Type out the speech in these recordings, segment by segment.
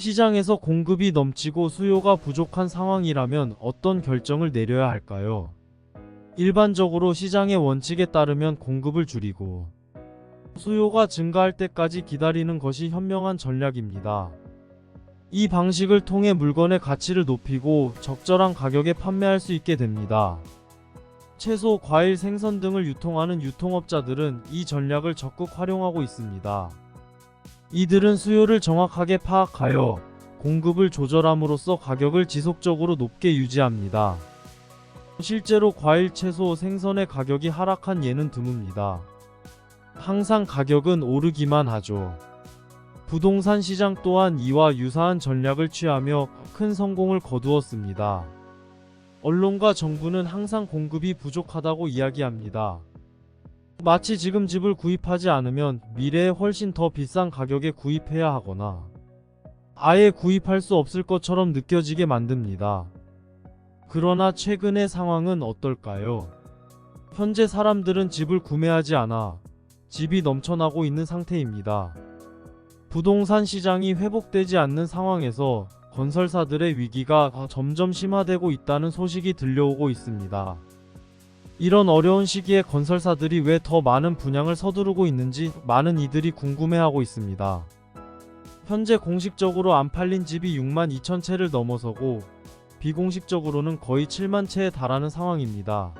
시장에서 공급이 넘치고 수요가 부족한 상황이라면 어떤 결정을 내려야 할까요? 일반적으로 시장의 원칙에 따르면 공급을 줄이고 수요가 증가할 때까지 기다리는 것이 현명한 전략입니다. 이 방식을 통해 물건의 가치를 높이고 적절한 가격에 판매할 수 있게 됩니다. 채소, 과일, 생선 등을 유통하는 유통업자들은 이 전략을 적극 활용하고 있습니다. 이들은 수요를 정확하게 파악하여 공급을 조절함으로써 가격을 지속적으로 높게 유지합니다. 실제로 과일, 채소, 생선의 가격이 하락한 예는 드뭅니다. 항상 가격은 오르기만 하죠. 부동산 시장 또한 이와 유사한 전략을 취하며 큰 성공을 거두었습니다. 언론과 정부는 항상 공급이 부족하다고 이야기합니다. 마치 지금 집을 구입하지 않으면 미래에 훨씬 더 비싼 가격에 구입해야 하거나 아예 구입할 수 없을 것처럼 느껴지게 만듭니다. 그러나 최근의 상황은 어떨까요? 현재 사람들은 집을 구매하지 않아 집이 넘쳐나고 있는 상태입니다. 부동산 시장이 회복되지 않는 상황에서 건설사들의 위기가 점점 심화되고 있다는 소식이 들려오고 있습니다. 이런 어려운 시기에 건설사들이 왜 더 많은 분양을 서두르고 있는지 많은 이들이 궁금해하고 있습니다. 현재 공식적으로 안 팔린 집이 6만 2천 채를 넘어서고 비공식적으로는 거의 7만 채에 달하는 상황입니다.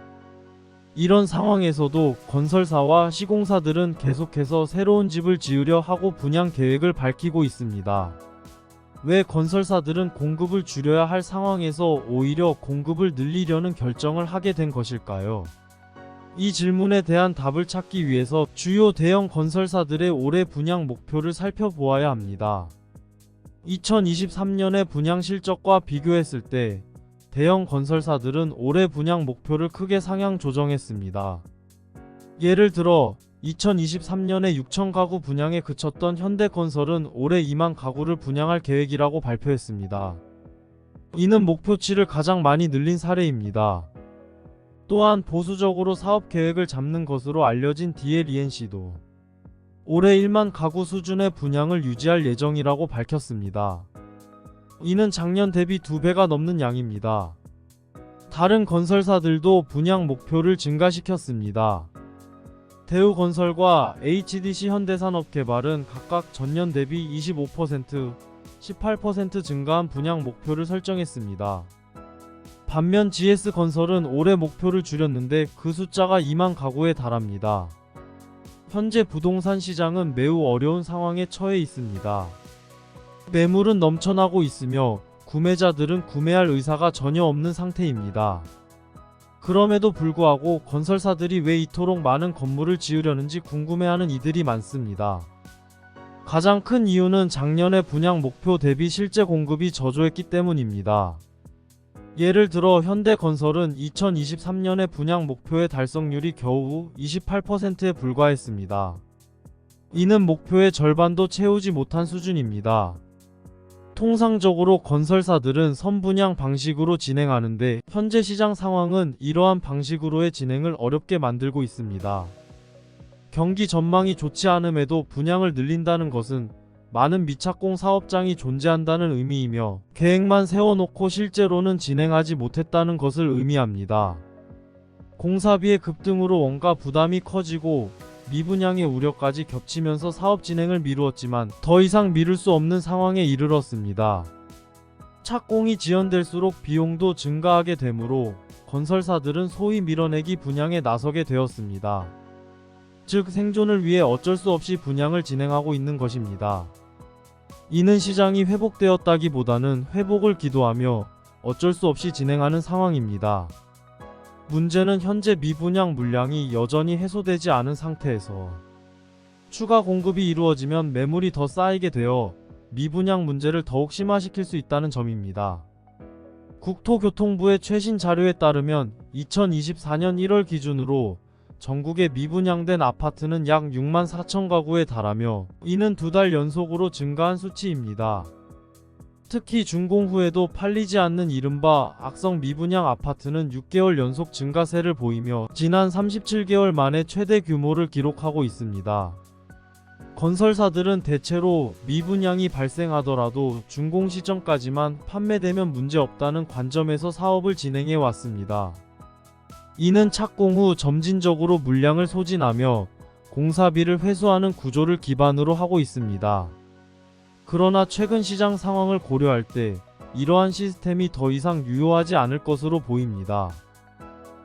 이런 상황에서도 건설사와 시공사들은 계속해서 새로운 집을 지으려 하고 분양 계획을 밝히고 있습니다. 왜 건설사들은 공급을 줄여야 할 상황에서 오히려 공급을 늘리려는 결정을 하게 된 것일까요? 이 질문에 대한 답을 찾기 위해서 주요 대형 건설사들의 올해 분양 목표를 살펴보아야 합니다. 2023년의 분양 실적과 비교했을 때 대형 건설사들은 올해 분양 목표를 크게 상향 조정했습니다. 예를 들어 2023년에 6천 가구 분양에 그쳤던 현대건설은 올해 2만 가구를 분양할 계획이라고 발표했습니다. 이는 목표치를 가장 많이 늘린 사례입니다. 또한 보수적으로 사업 계획을 잡는 것으로 알려진 DLENC도 올해 1만 가구 수준의 분양을 유지할 예정이라고 밝혔습니다. 이는 작년 대비 2배가 넘는 양입니다. 다른 건설사들도 분양 목표를 증가시켰습니다. 대우건설과 HDC 현대산업개발은 각각 전년 대비 25%, 18% 증가한 분양 목표를 설정했습니다. 반면 GS건설은 올해 목표를 줄였는데 그 숫자가 2만 가구에 달합니다. 현재 부동산 시장은 매우 어려운 상황에 처해 있습니다. 매물은 넘쳐나고 있으며 구매자들은 구매할 의사가 전혀 없는 상태입니다. 그럼에도 불구하고 건설사들이 왜 이토록 많은 건물을 지으려는지 궁금해하는 이들이 많습니다. 가장 큰 이유는 작년의 분양 목표 대비 실제 공급이 저조했기 때문입니다. 예를 들어 현대건설은 2023년의 분양 목표의 달성률이 겨우 28%에 불과했습니다. 이는 목표의 절반도 채우지 못한 수준입니다. 통상적으로 건설사들은 선분양 방식으로 진행하는데 현재 시장 상황은 이러한 방식으로의 진행을 어렵게 만들고 있습니다. 경기 전망이 좋지 않음에도 분양을 늘린다는 것은 많은 미착공 사업장이 존재한다는 의미이며 계획만 세워놓고 실제로는 진행하지 못했다는 것을 의미합니다. 공사비의 급등으로 원가 부담이 커지고 미분양의 우려까지 겹치면서 사업 진행을 미루었지만 더 이상 미룰 수 없는 상황에 이르렀습니다. 착공이 지연될수록 비용도 증가하게 되므로 건설사들은 소위 밀어내기 분양에 나서게 되었습니다. 즉 생존을 위해 어쩔 수 없이 분양을 진행하고 있는 것입니다. 이는 시장이 회복되었다기보다는 회복을 기도하며 어쩔 수 없이 진행하는 상황입니다. 문제는 현재 미분양 물량이 여전히 해소되지 않은 상태에서 추가 공급이 이루어지면 매물이 더 쌓이게 되어 미분양 문제를 더욱 심화시킬 수 있다는 점입니다. 국토교통부의 최신 자료에 따르면 2024년 1월 기준으로 전국에 미분양된 아파트는 약 6만 4천 가구에 달하며 이는 2달 연속으로 증가한 수치입니다. 특히 준공 후에도 팔리지 않는 이른바 악성 미분양 아파트는 6개월 연속 증가세를 보이며 지난 37개월 만에 최대 규모를 기록하고 있습니다. 건설사들은 대체로 미분양이 발생하더라도 준공 시점까지만 판매되면 문제없다는 관점에서 사업을 진행해 왔습니다. 이는 착공 후 점진적으로 물량을 소진하며 공사비를 회수하는 구조를 기반으로 하고 있습니다. 그러나 최근 시장 상황을 고려할 때 이러한 시스템이 더 이상 유효하지 않을 것으로 보입니다.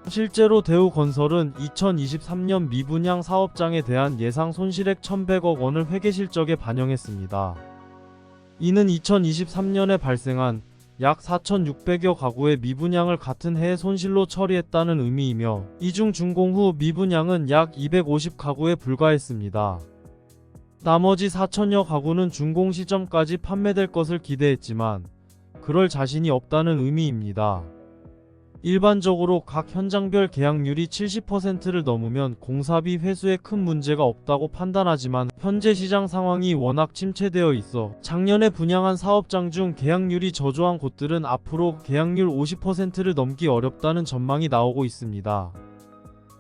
실제로 대우건설은 2023년 미분양 사업장에 대한 예상 손실액 1,100억 원을 회계실적에 반영했습니다. 이는 2023년에 발생한 약 4,600여 가구의 미분양을 같은 해에 손실로 처리했다는 의미이며, 이 중 준공 후 미분양은 약 250가구에 불과했습니다. 나머지 4,000여 가구는 준공 시점까지 판매될 것을 기대했지만 그럴 자신이 없다는 의미입니다. 일반적으로 각 현장별 계약률이 70%를 넘으면 공사비 회수에 큰 문제가 없다고 판단하지만 현재 시장 상황이 워낙 침체되어 있어 작년에 분양한 사업장 중 계약률이 저조한 곳들은 앞으로 계약률 50%를 넘기 어렵다는 전망이 나오고 있습니다.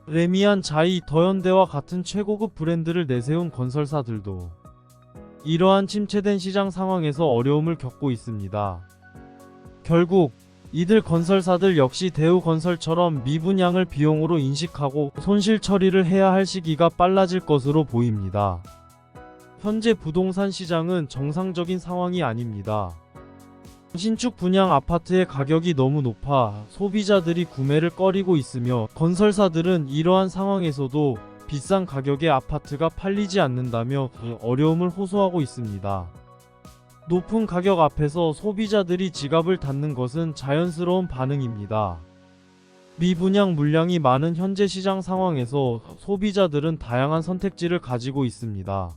레미안, 자이, 더현대와 같은 최고급 브랜드를 내세운 건설사들도 이러한 침체된 시장 상황에서 어려움을 겪고 있습니다. 결국 이들 건설사들 역시 대우건설처럼 미분양을 비용으로 인식하고 손실 처리를 해야 할 시기가 빨라질 것으로 보입니다. 현재 부동산 시장은 정상적인 상황이 아닙니다. 신축 분양 아파트의 가격이 너무 높아 소비자들이 구매를 꺼리고 있으며, 건설사들은 이러한 상황에서도 비싼 가격의 아파트가 팔리지 않는다며 어려움을 호소하고 있습니다. 높은 가격 앞에서 소비자들이 지갑을 닫는 것은 자연스러운 반응입니다. 미분양 물량이 많은 현재 시장 상황에서 소비자들은 다양한 선택지를 가지고 있습니다.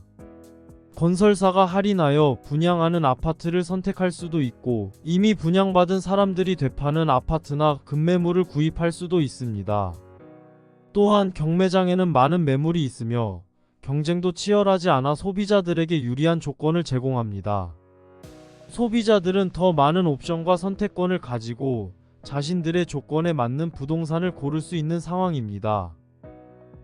건설사가 할인하여 분양하는 아파트를 선택할 수도 있고, 이미 분양받은 사람들이 되파는 아파트나 급매물을 구입할 수도 있습니다. 또한 경매장에는 많은 매물이 있으며 경쟁도 치열하지 않아 소비자들에게 유리한 조건을 제공합니다. 소비자들은 더 많은 옵션과 선택권을 가지고 자신들의 조건에 맞는 부동산을 고를 수 있는 상황입니다.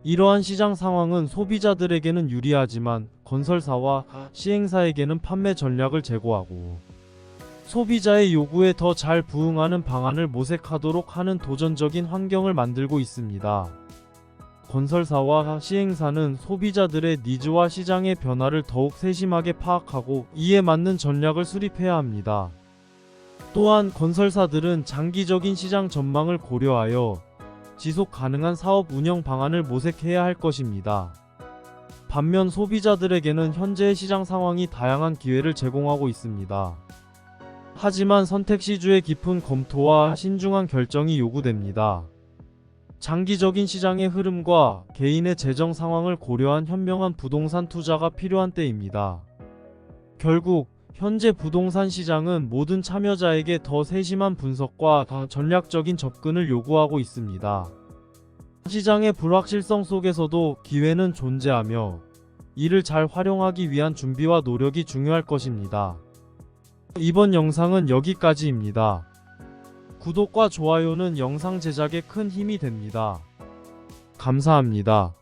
이러한 시장 상황은 소비자들에게는 유리하지만 건설사와 시행사에게는 판매 전략을 제고하고 소비자의 요구에 더 잘 부응하는 방안을 모색하도록 하는 도전적인 환경을 만들고 있습니다. 건설사와 시행사는 소비자들의 니즈와 시장의 변화를 더욱 세심하게 파악하고 이에 맞는 전략을 수립해야 합니다. 또한 건설사들은 장기적인 시장 전망을 고려하여 지속 가능한 사업 운영 방안을 모색해야 할 것입니다. 반면 소비자들에게는 현재의 시장 상황이 다양한 기회를 제공하고 있습니다. 하지만 선택시주의 깊은 검토와 신중한 결정이 요구됩니다. 장기적인 시장의 흐름과 개인의 재정 상황을 고려한 현명한 부동산 투자가 필요한 때입니다. 결국 현재 부동산 시장은 모든 참여자에게 더 세심한 분석과 전략적인 접근을 요구하고 있습니다. 시장의 불확실성 속에서도 기회는 존재하며 이를 잘 활용하기 위한 준비와 노력이 중요할 것입니다. 이번 영상은 여기까지입니다. 구독과 좋아요는 영상 제작에 큰 힘이 됩니다. 감사합니다.